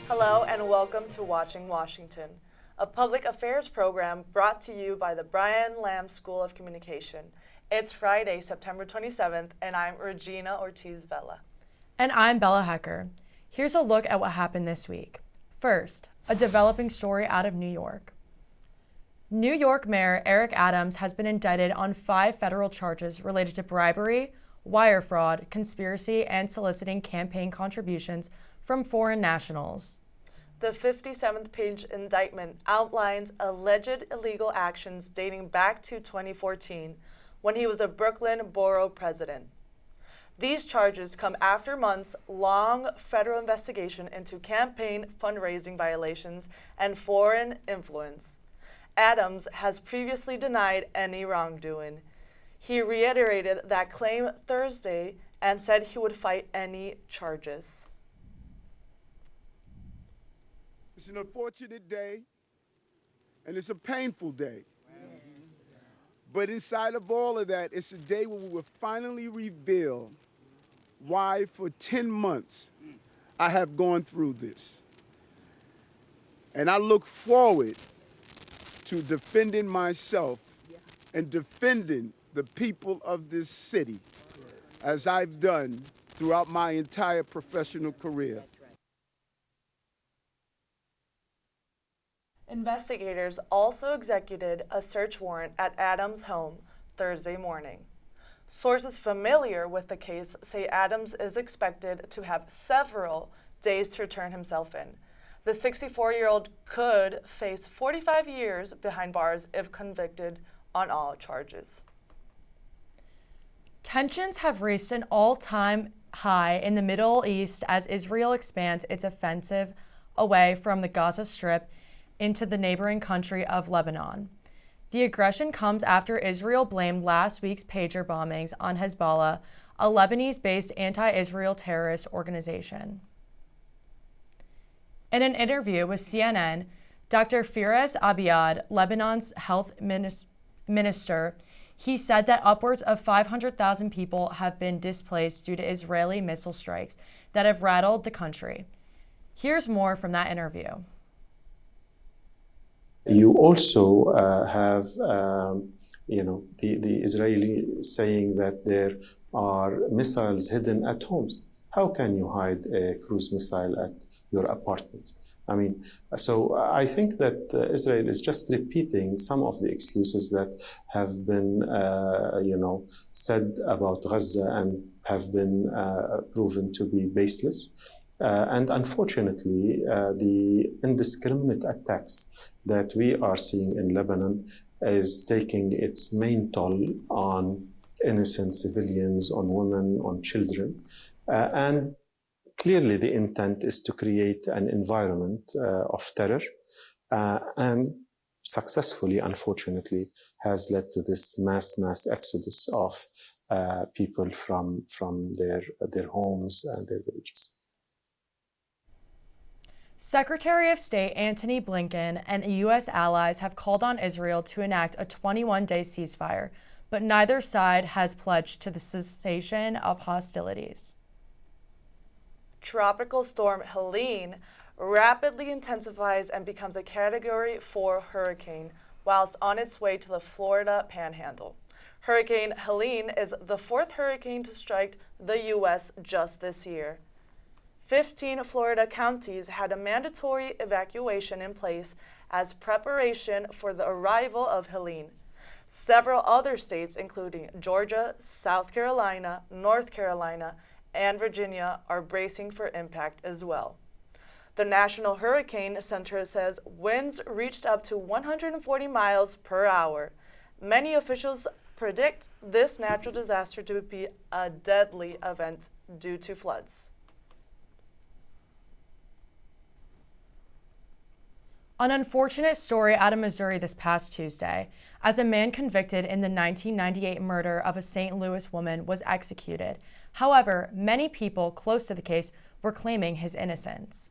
Hello and welcome to Watching Washington, a public affairs program brought to you by the Brian Lamb School of Communication. It's Friday, September 27th, and I'm Regina Ortiz Vela. And I'm Bella Hoecker. Here's a look at what happened this week. First, a developing story out of New York. New York Mayor Eric Adams has been indicted on 5 federal charges related to bribery, wire fraud, conspiracy, and soliciting campaign contributions from foreign nationals. The 57th-page indictment outlines alleged illegal actions dating back to 2014, when he was a Brooklyn borough president. These charges come after months-long federal investigation into campaign fundraising violations and foreign influence. Adams has previously denied any wrongdoing. He reiterated that claim Thursday and said he would fight any charges. It's an unfortunate day, and it's a painful day. But inside of all of that, it's a day where we will finally reveal why for 10 months I have gone through this. And I look forward to defending myself and defending the people of this city as I've done throughout my entire professional career. Investigators also executed a search warrant at Adams' home Thursday morning. Sources familiar with the case say Adams is expected to have several days to turn himself in. The 64-year-old could face 45 years behind bars if convicted on all charges. Tensions have reached an all-time high in the Middle East as Israel expands its offensive away from the Gaza Strip into the neighboring country of Lebanon. The aggression comes after Israel blamed last week's pager bombings on Hezbollah, a Lebanese-based anti-Israel terrorist organization. In an interview with CNN, Dr. Firas Abiad, Lebanon's health minister, he said that upwards of 500,000 people have been displaced due to Israeli missile strikes that have rattled the country. Here's more from that interview. You also have, the Israeli saying that there are missiles hidden at homes. How can you hide a cruise missile at your apartment? So I think that Israel is just repeating some of the excuses that have been, said about Gaza and have been proven to be baseless. And unfortunately, the indiscriminate attacks that we are seeing in Lebanon is taking its main toll on innocent civilians, on women, on children. And clearly the intent is to create an environment of terror and successfully, unfortunately, has led to this mass exodus of people from their homes and their villages. Secretary of State Antony Blinken and U.S. allies have called on Israel to enact a 21-day ceasefire, but neither side has pledged to the cessation of hostilities. Tropical storm Helene rapidly intensifies and becomes a Category 4 hurricane whilst on its way to the Florida Panhandle. Hurricane Helene is the 4th hurricane to strike the U.S. just this year. 15 Florida counties had a mandatory evacuation in place as preparation for the arrival of Helene. Several other states, including Georgia, South Carolina, North Carolina, and Virginia, are bracing for impact as well. The National Hurricane Center says winds reached up to 140 miles per hour. Many officials predict this natural disaster to be a deadly event due to floods. An unfortunate story out of Missouri this past Tuesday, as a man convicted in the 1998 murder of a St. Louis woman was executed. However, many people close to the case were claiming his innocence.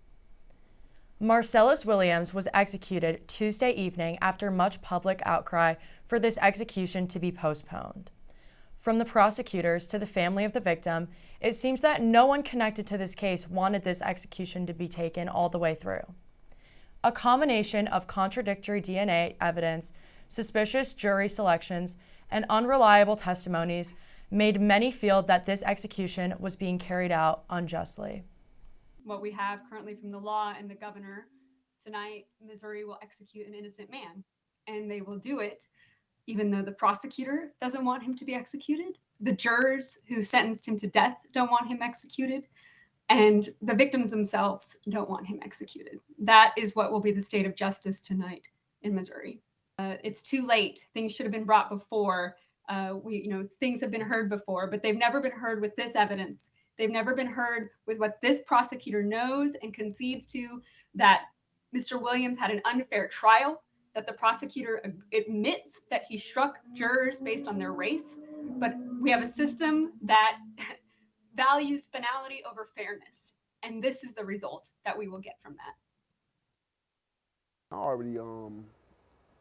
Marcellus Williams was executed Tuesday evening after much public outcry for this execution to be postponed. From the prosecutors to the family of the victim, it seems that no one connected to this case wanted this execution to be taken all the way through. A combination of contradictory DNA evidence, suspicious jury selections, and unreliable testimonies made many feel that this execution was being carried out unjustly. What we have currently from the law and the governor, tonight, Missouri will execute an innocent man, and they will do it even though the prosecutor doesn't want him to be executed. The jurors who sentenced him to death don't want him executed, and the victims themselves don't want him executed. That is what will be the state of justice tonight in Missouri. It's too late. Things should have been brought before. Things have been heard before, but they've never been heard with this evidence. They've never been heard with what this prosecutor knows and concedes to, that Mr. Williams had an unfair trial, that the prosecutor admits that he struck jurors based on their race. But we have a system that values finality over fairness. And this is the result that we will get from that. I already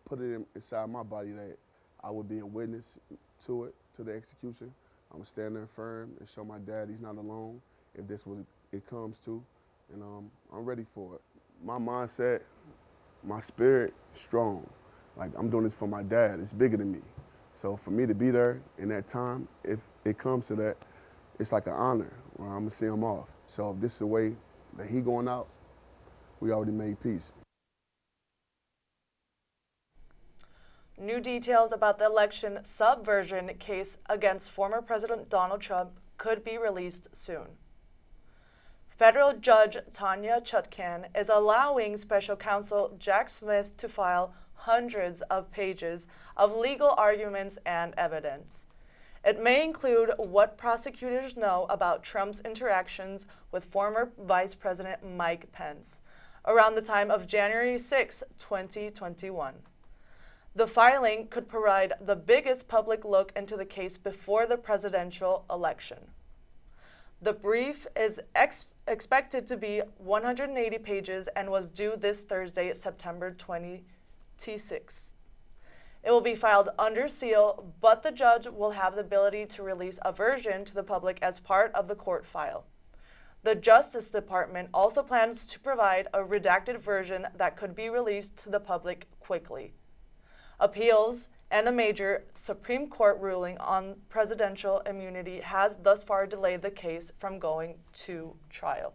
put it inside my body that I would be a witness to it, to the execution. I'm gonna stand there firm and show my dad he's not alone if this what it comes to, and I'm ready for it. My mindset, my spirit, strong. Like, I'm doing this for my dad. It's bigger than me. So for me to be there in that time, if it comes to that, it's like an honor where I'm gonna see him off. So if this is the way that he going out, we already made peace. New details about the election subversion case against former President Donald Trump could be released soon. Federal Judge Tanya Chutkan is allowing Special Counsel Jack Smith to file hundreds of pages of legal arguments and evidence. It may include what prosecutors know about Trump's interactions with former Vice President Mike Pence around the time of January 6, 2021. The filing could provide the biggest public look into the case before the presidential election. The brief is expected to be 180 pages and was due this Thursday, September 26th. It will be filed under seal, but the judge will have the ability to release a version to the public as part of the court file. The Justice Department also plans to provide a redacted version that could be released to the public quickly. Appeals and a major Supreme Court ruling on presidential immunity has thus far delayed the case from going to trial.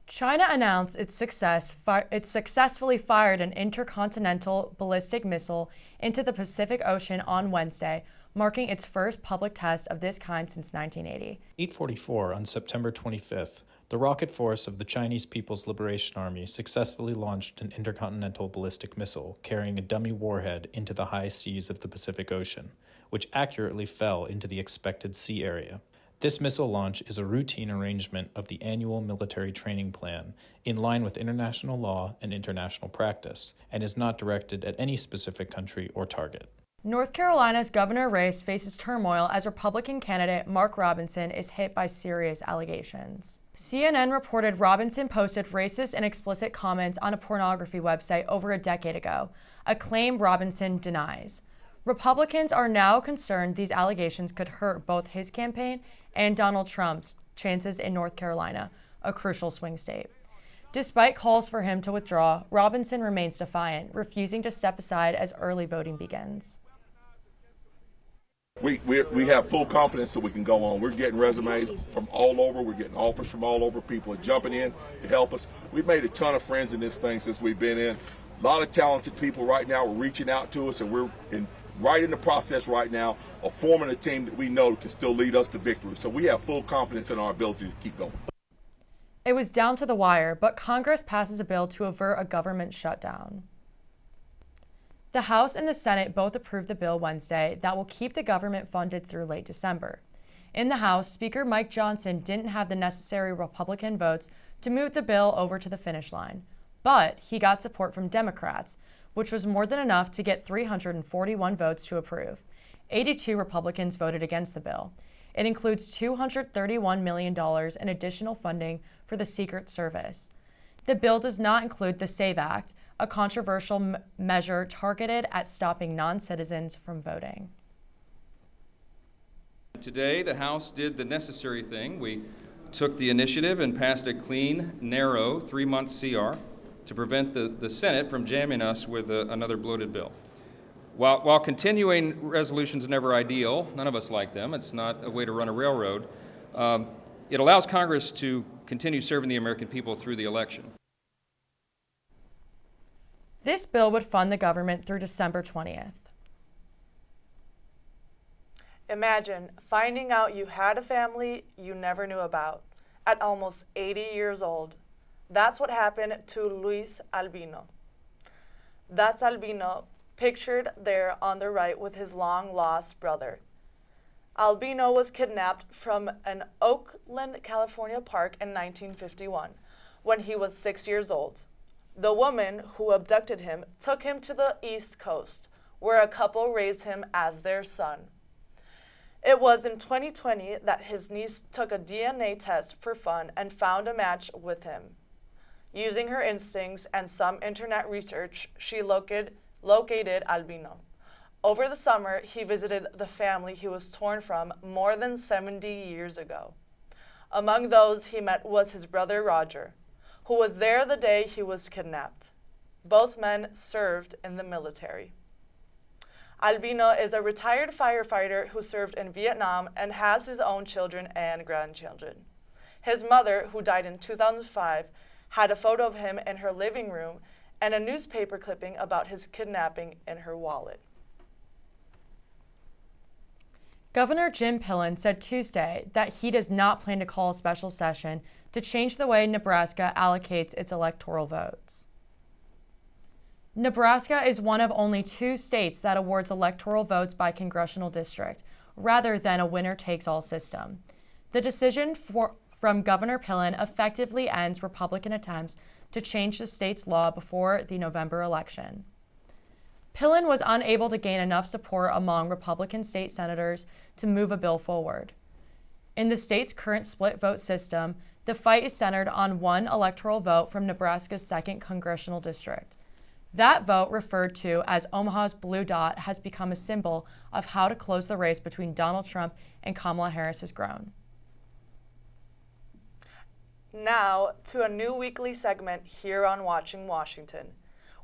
China announced it successfully fired an intercontinental ballistic missile into the Pacific Ocean on Wednesday, marking its first public test of this kind since 1980. 8:44 on September 25th, the rocket force of the Chinese People's Liberation Army successfully launched an intercontinental ballistic missile carrying a dummy warhead into the high seas of the Pacific Ocean, which accurately fell into the expected sea area. This missile launch is a routine arrangement of the annual military training plan, in line with international law and international practice, and is not directed at any specific country or target. North Carolina's governor race faces turmoil as Republican candidate Mark Robinson is hit by serious allegations. CNN reported Robinson posted racist and explicit comments on a pornography website over a decade ago, a claim Robinson denies. Republicans are now concerned these allegations could hurt both his campaign and Donald Trump's chances in North Carolina, a crucial swing state. Despite calls for him to withdraw, Robinson remains defiant, refusing to step aside as early voting begins. We have full confidence that we can go on. We're getting resumes from all over. We're getting offers from all over. People are jumping in to help us. We've made a ton of friends in this thing since we've been in. A lot of talented people right now are reaching out to us, and we're right in the process right now of forming a team that we know can still lead us to victory. So we have full confidence in our ability to keep going. It was down to the wire, but Congress passes a bill to avert a government shutdown. The House and the Senate both approved the bill Wednesday that will keep the government funded through late December. In the House, Speaker Mike Johnson didn't have the necessary Republican votes to move the bill over to the finish line, but he got support from Democrats, which was more than enough to get 341 votes to approve. 82 Republicans voted against the bill. It includes $231 million in additional funding for the Secret Service. The bill does not include the SAVE Act, a controversial measure targeted at stopping non-citizens from voting. Today, the House did the necessary thing. We took the initiative and passed a clean, narrow 3-month CR to prevent the Senate from jamming us with another bloated bill. While continuing resolutions are never ideal, none of us like them, it's not a way to run a railroad, it allows Congress to continue serving the American people through the election. This bill would fund the government through December 20th. Imagine finding out you had a family you never knew about at almost 80 years old. That's what happened to Luis Albino. That's Albino, pictured there on the right with his long-lost brother. Albino was kidnapped from an Oakland, California park in 1951 when he was 6 years old. The woman who abducted him took him to the East Coast, where a couple raised him as their son. It was in 2020 that his niece took a DNA test for fun and found a match with him. Using her instincts and some internet research, she located Albino. Over the summer, he visited the family he was torn from more than 70 years ago. Among those he met was his brother Roger, who was there the day he was kidnapped. Both men served in the military. Albino is a retired firefighter who served in Vietnam and has his own children and grandchildren. His mother, who died in 2005, had a photo of him in her living room and a newspaper clipping about his kidnapping in her wallet. Governor Jim Pillen said Tuesday that he does not plan to call a special session to change the way Nebraska allocates its electoral votes. Nebraska is one of only 2 states that awards electoral votes by congressional district, rather than a winner-takes-all system. The decision from Governor Pillen effectively ends Republican attempts to change the state's law before the November election. Pillen was unable to gain enough support among Republican state senators to move a bill forward. In the state's current split vote system, the fight is centered on one electoral vote from Nebraska's 2nd congressional district. That vote, referred to as Omaha's blue dot, has become a symbol of how to close the race between Donald Trump and Kamala Harris has grown. Now to a new weekly segment here on Watching Washington,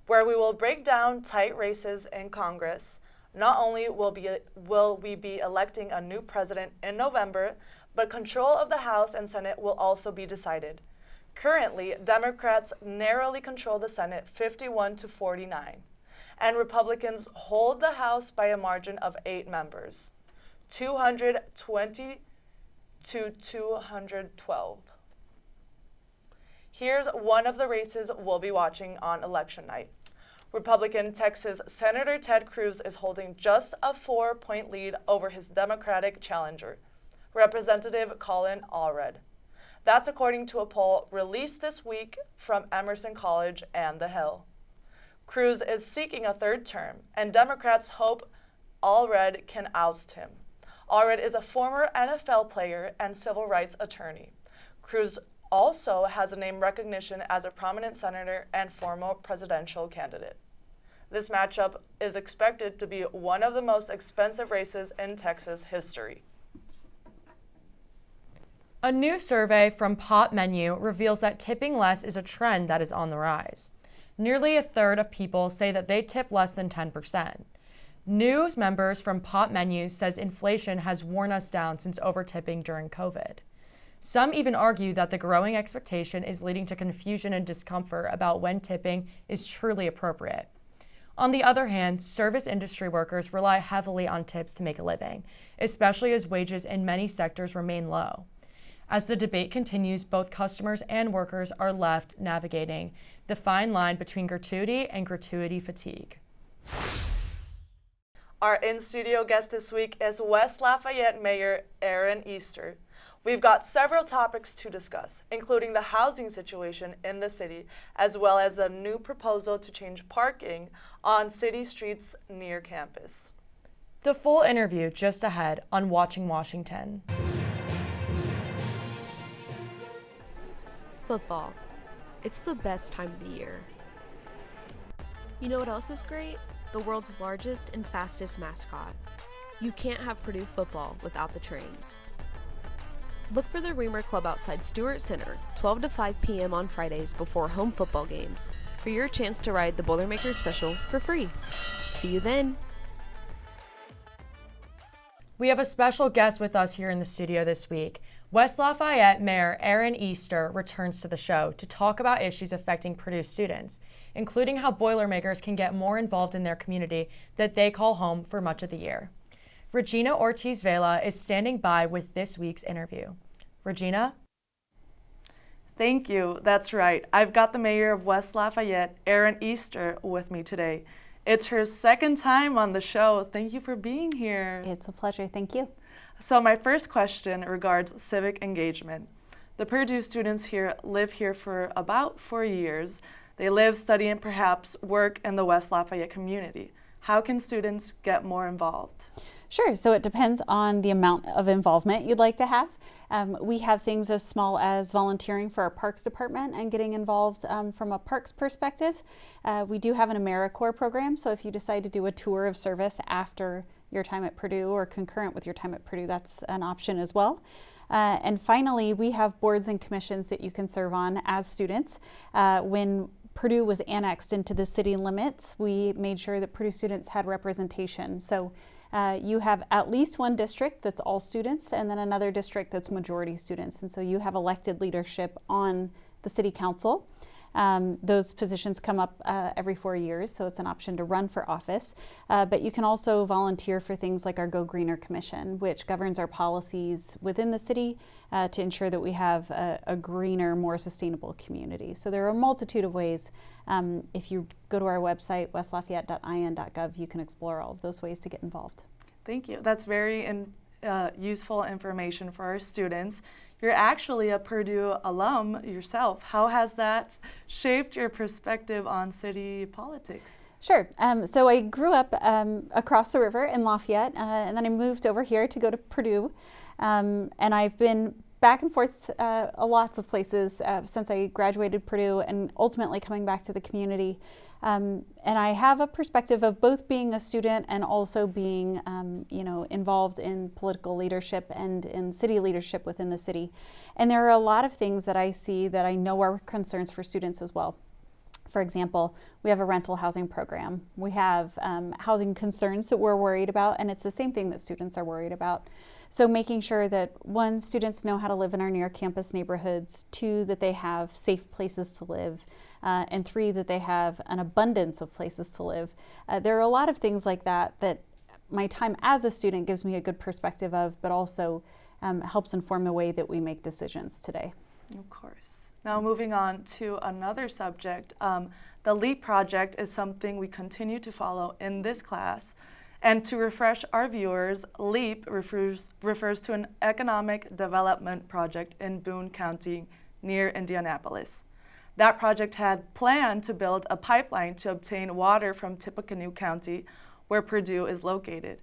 where we will break down tight races in Congress. Not only will we be electing a new president in November, but control of the House and Senate will also be decided. Currently, Democrats narrowly control the Senate 51-49, and Republicans hold the House by a margin of 8 members, 220 to 212. Here's one of the races we'll be watching on election night. Republican Texas Senator Ted Cruz is holding just a 4-point lead over his Democratic challenger, Representative Colin Allred. That's according to a poll released this week from Emerson College and The Hill. Cruz is seeking a 3rd term, and Democrats hope Allred can oust him. Allred is a former NFL player and civil rights attorney. Cruz also has a name recognition as a prominent senator and former presidential candidate. This matchup is expected to be one of the most expensive races in Texas history. A new survey from Pot Menu reveals that tipping less is a trend that is on the rise. Nearly 1/3 of people say that they tip less than 10%. News members from Pot Menu says inflation has worn us down since over-tipping during COVID. Some even argue that the growing expectation is leading to confusion and discomfort about when tipping is truly appropriate. On the other hand, service industry workers rely heavily on tips to make a living, especially as wages in many sectors remain low. As the debate continues, both customers and workers are left navigating the fine line between gratuity and gratuity fatigue. Our in-studio guest this week is West Lafayette Mayor Erin Easter. We've got several topics to discuss, including the housing situation in the city, as well as a new proposal to change parking on city streets near campus. The full interview just ahead on Watching Washington. Football. It's the best time of the year. You know what else is great? The world's largest and fastest mascot. You can't have Purdue football without the trains. Look for the Reamer Club outside Stewart Center, 12 to 5 p.m. on Fridays before home football games, for your chance to ride the Boilermaker Special for free. See you then. We have a special guest with us here in the studio this week. West Lafayette Mayor Erin Easter returns to the show to talk about issues affecting Purdue students, including how Boilermakers can get more involved in their community that they call home for much of the year. Regina Ortiz Vela is standing by with this week's interview. Regina? Thank you. That's right. I've got the mayor of West Lafayette, Erin Easter, with me today. It's her second time on the show. Thank you for being here. It's a pleasure. Thank you. So my first question regards civic engagement. The Purdue students here live here for about 4 years. They live, study, and perhaps work in the West Lafayette community. How can students get more involved? Sure. So it depends on the amount of involvement you'd like to have. We have things as small as volunteering for our parks department and getting involved from a parks perspective. We do have an AmeriCorps program, so if you decide to do a tour of service after your time at Purdue or concurrent with your time at Purdue, that's an option as well. And finally, we have boards and commissions that you can serve on as students. When Purdue was annexed into the city limits, we made sure that Purdue students had representation. So you have at least one district that's all students and then another district that's majority students. And so you have elected leadership on the city council. Those positions come up every 4 years, so it's an option to run for office. But you can also volunteer for things like our Go Greener Commission, which governs our policies within the city to ensure that we have a greener, more sustainable community. So there are a multitude of ways. If you go to our website, westlafayette.in.gov, you can explore all of those ways to get involved. Thank you. That's very useful information for our students. You're actually a Purdue alum yourself. How has that shaped your perspective on city politics? Sure. So I grew up across the river in Lafayette, and then I moved over here to go to Purdue. And I've been back and forth lots of places since I graduated Purdue and ultimately coming back to the community. And I have a perspective of both being a student and also being, involved in political leadership and in city leadership within the city. And there are a lot of things that I see that I know are concerns for students as well. For example, we have a rental housing program. We have housing concerns that we're worried about, and it's the same thing that students are worried about. So making sure that, one, students know how to live in our near campus neighborhoods, two, that they have safe places to live, and three, that they have an abundance of places to live. There are a lot of things like that that my time as a student gives me a good perspective of, but also helps inform the way that we make decisions today. Of course. Now moving on to another subject, the LEAP project is something we continue to follow in this class. And to refresh our viewers, LEAP refers to an economic development project in Boone County near Indianapolis. That project had planned to build a pipeline to obtain water from Tippecanoe County, where Purdue is located.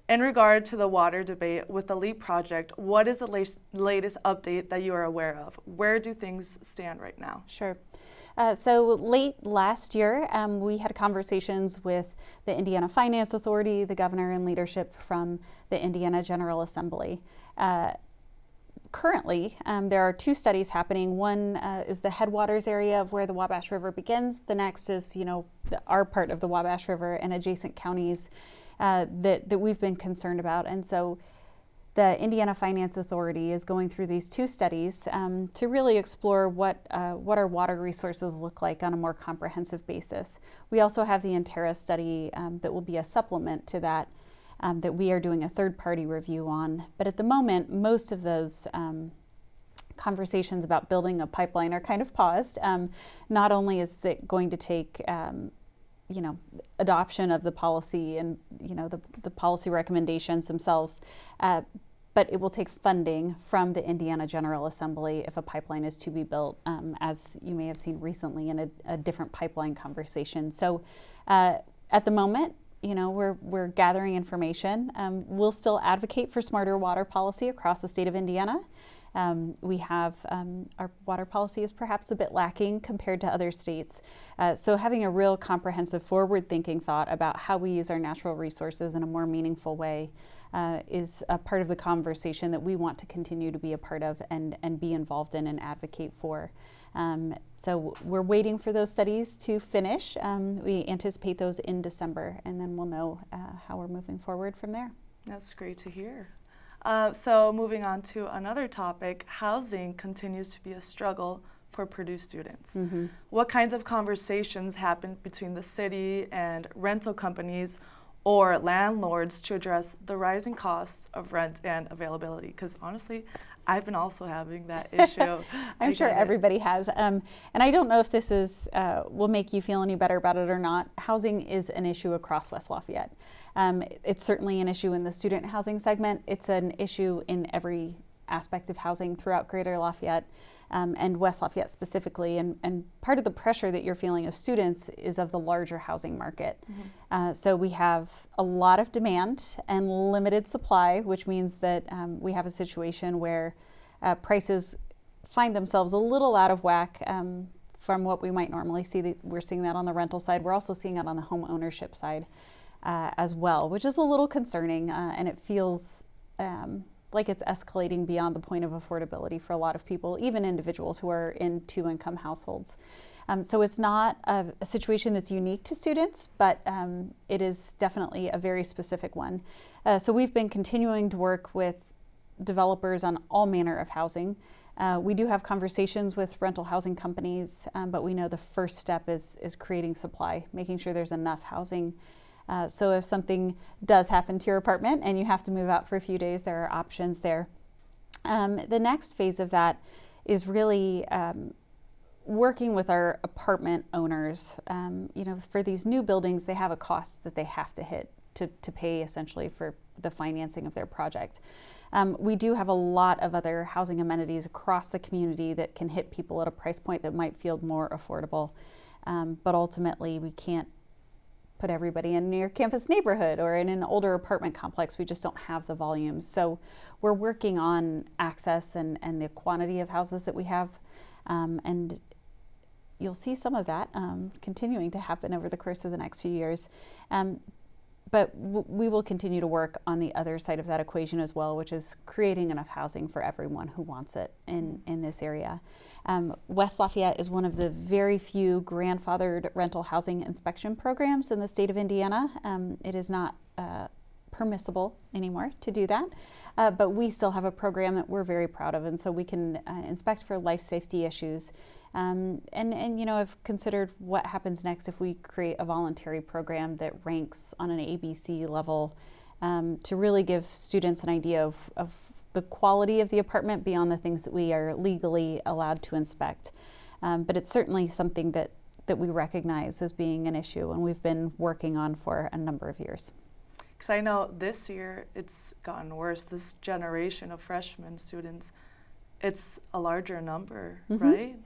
In regard to the water debate with the LEAP project, what is the latest update that you are aware of? Where do things stand right now? Sure. So late last year, we had conversations with the Indiana Finance Authority, the governor, and leadership from the Indiana General Assembly. Currently, there are two studies happening. One is the headwaters area of where the Wabash River begins. The next is, our part of the Wabash River and adjacent counties that we've been concerned about. And so the Indiana Finance Authority is going through these two studies to really explore what our water resources look like on a more comprehensive basis. We also have the Intera study that will be a supplement to that that we are doing a third-party review on. But at the moment, most of those conversations about building a pipeline are kind of paused. Not only is it going to take adoption of the policy and the policy recommendations themselves, but it will take funding from the Indiana General Assembly if a pipeline is to be built, as you may have seen recently in a different pipeline conversation. So at the moment, we're gathering information. We'll still advocate for smarter water policy across the state of Indiana. We have our water policy is perhaps a bit lacking compared to other states. So having a real comprehensive forward-thinking thought about how we use our natural resources in a more meaningful way is a part of the conversation that we want to continue to be a part of and be involved in and advocate for. So we're waiting for those studies to finish. We anticipate those in December, and then we'll know how we're moving forward from there. That's great to hear. So moving on to another topic, housing continues to be a struggle for Purdue students. Mm-hmm. What kinds of conversations happen between the city and rental companies or landlords to address the rising costs of rent and availability? Because honestly, I've been also having that issue. I'm sure everybody has. And I don't know if this is will make you feel any better about it or not. Housing is an issue across West Lafayette. It's certainly an issue in the student housing segment. It's an issue in every aspect of housing throughout Greater Lafayette and West Lafayette specifically. And part of the pressure that you're feeling as students is of the larger housing market. Mm-hmm. So we have a lot of demand and limited supply, which means that we have a situation where prices find themselves a little out of whack from what we might normally see. We're seeing that on the rental side. We're also seeing it on the home ownership side as well, which is a little concerning, and it feels like it's escalating beyond the point of affordability for a lot of people, even individuals who are in two-income households. So it's not a situation that's unique to students, but it is definitely a very specific one. So we've been continuing to work with developers on all manner of housing. We do have conversations with rental housing companies, but we know the first step is creating supply, making sure there's enough housing. So if something does happen to your apartment and you have to move out for a few days, there are options there. The next phase of that is really working with our apartment owners. For these new buildings, they have a cost that they have to hit to pay essentially for the financing of their project. We do have a lot of other housing amenities across the community that can hit people at a price point that might feel more affordable. But ultimately, we can't put everybody in a near campus neighborhood or in an older apartment complex. We just don't have the volume. So we're working on access and the quantity of houses that we have. And you'll see some of that continuing to happen over the course of the next few years. But we will continue to work on the other side of that equation as well, which is creating enough housing for everyone who wants it in this area. West Lafayette is one of the very few grandfathered rental housing inspection programs in the state of Indiana. It is not permissible anymore to do that, but we still have a program that we're very proud of, and so we can inspect for life safety issues. And I've considered what happens next if we create a voluntary program that ranks on an ABC level to really give students an idea of the quality of the apartment beyond the things that we are legally allowed to inspect. But it's certainly something that we recognize as being an issue and we've been working on for a number of years. Because I know this year it's gotten worse. This generation of freshman students, it's a larger number, mm-hmm. right?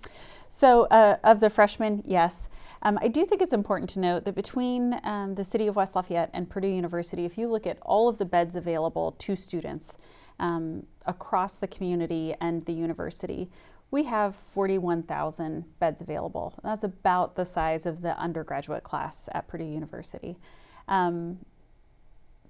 So of the freshmen, yes. I do think it's important to note that between the city of West Lafayette and Purdue University, if you look at all of the beds available to students across the community and the university, we have 41,000 beds available. That's about the size of the undergraduate class at Purdue University.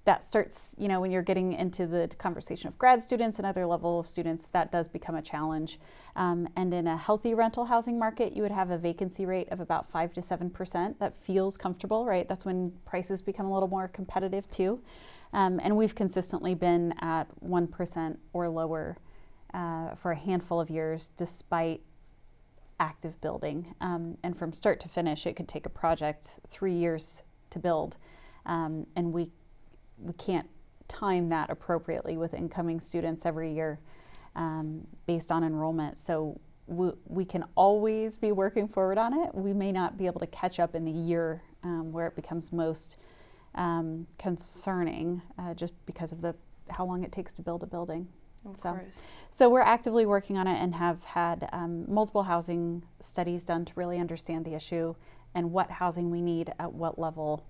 That starts, when you're getting into the conversation of grad students and other level of students, that does become a challenge. And in a healthy rental housing market, you would have a vacancy rate of about 5 to 7%. That feels comfortable, right? That's when prices become a little more competitive too. And we've consistently been at 1% or lower for a handful of years, despite active building. And from start to finish, it could take a project 3 years to build. And we can't time that appropriately with incoming students every year based on enrollment. So we can always be working forward on it. We may not be able to catch up in the year where it becomes most concerning just because of how long it takes to build a building. So we're actively working on it and have had multiple housing studies done to really understand the issue and what housing we need at what level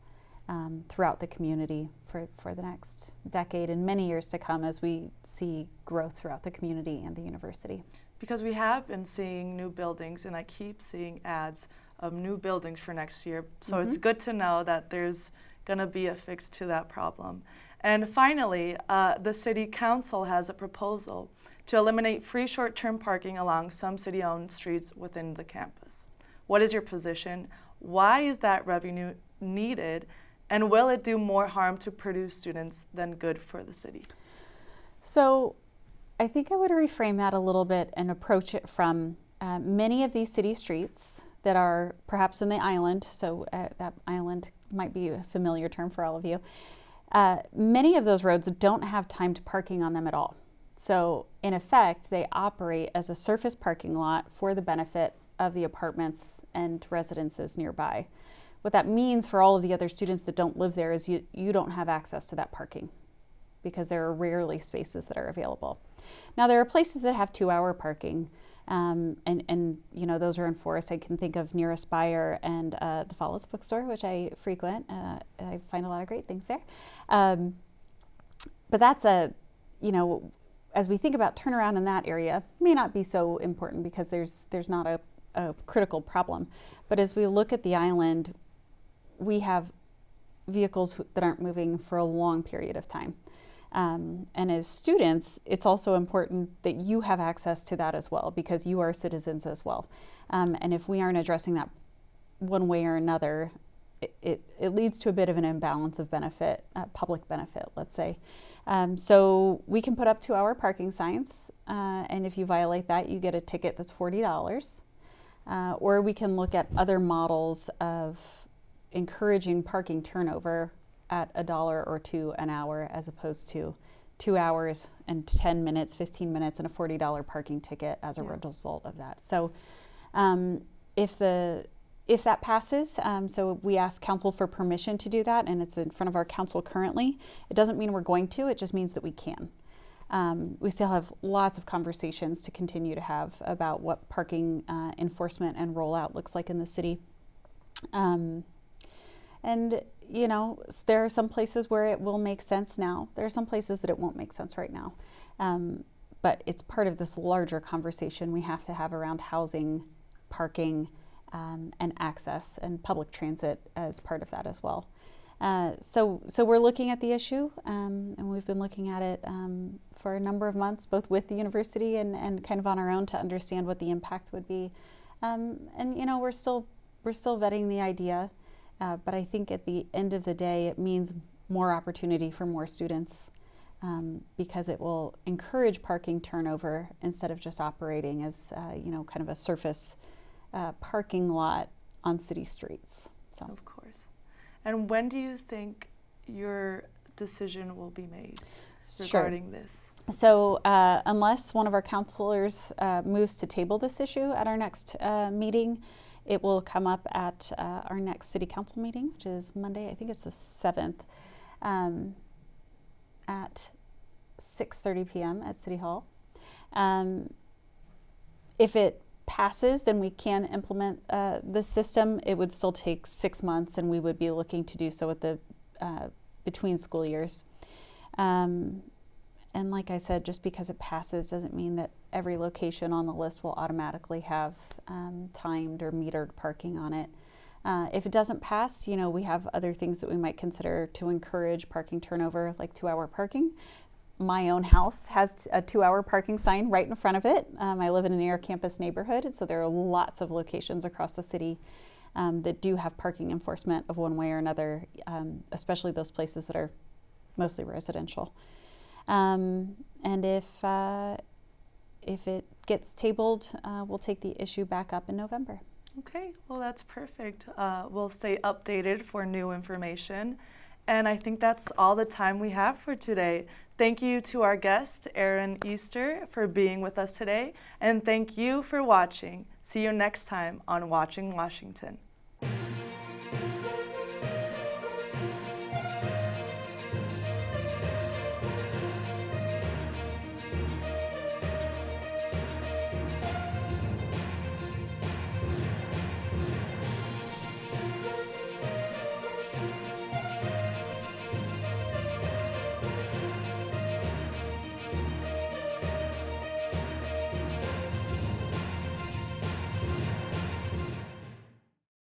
throughout the community for the next decade and many years to come as we see growth throughout the community and the university. Because we have been seeing new buildings, and I keep seeing ads of new buildings for next year. So it's good to know that there's going to be a fix to that problem. And finally, the City Council has a proposal to eliminate free short-term parking along some city-owned streets within the campus. What is your position? Why is that revenue needed? And will it do more harm to Purdue students than good for the city? So I think I would reframe that a little bit and approach it from many of these city streets that are perhaps in the island, so that island might be a familiar term for all of you. Many of those roads don't have timed parking on them at all. So in effect, they operate as a surface parking lot for the benefit of the apartments and residences nearby. What that means for all of the other students that don't live there is you don't have access to that parking because there are rarely spaces that are available. Now there are places that have 2-hour parking, and you know, those are enforced. I can think of near Aspire and the Follett's bookstore, which I frequent. I find a lot of great things there. But that's as we think about turnaround in that area, may not be so important because there's not a critical problem. But as we look at the island, we have vehicles that aren't moving for a long period of time. And as students, it's also important that you have access to that as well, because you are citizens as well. And if we aren't addressing that one way or another, it leads to a bit of an imbalance of benefit, public benefit, let's say. So we can put up 2-hour parking signs, and if you violate that, you get a ticket that's $40. Or we can look at other models of encouraging parking turnover at $1 or $2 an hour, as opposed to 2 hours and 10 minutes, 15 minutes, and a $40 parking ticket as a result of that. So if that passes, so we ask council for permission to do that, and it's in front of our council currently. It doesn't mean we're going to, it just means that we can. We still have lots of conversations to continue to have about what parking enforcement and rollout looks like in the city. And, you know, there are some places where it will make sense now. There are some places that it won't make sense right now. But it's part of this larger conversation we have to have around housing, parking, and access, and public transit as part of that as well. So we're looking at the issue, and we've been looking at it for a number of months, both with the university and kind of on our own, to understand what the impact would be. And you know, we're still vetting the idea, but I think at the end of the day, it means more opportunity for more students, because it will encourage parking turnover instead of just operating as you know, kind of a surface parking lot on city streets. So. Of course. And when do you think your decision will be made regarding this? So unless one of our counselors moves to table this issue at our next meeting, it will come up at our next city council meeting, which is Monday, I think it's the 7th, at 6:30 p.m. at City Hall. If it passes, then we can implement the system. It would still take 6 months, and we would be looking to do so at the between school years. And like I said, just because it passes doesn't mean that every location on the list will automatically have timed or metered parking on it. If it doesn't pass, you know, we have other things that we might consider to encourage parking turnover, like 2-hour parking. My own house has a 2-hour parking sign right in front of it. I live in a near campus neighborhood, and so there are lots of locations across the city that do have parking enforcement of one way or another, especially those places that are mostly residential. And if it gets tabled, we'll take the issue back up in November. Okay, well, that's perfect. We'll stay updated for new information. And I think that's all the time we have for today. Thank you to our guest, Erin Easter, for being with us today. And thank you for watching. See you next time on Watching Washington.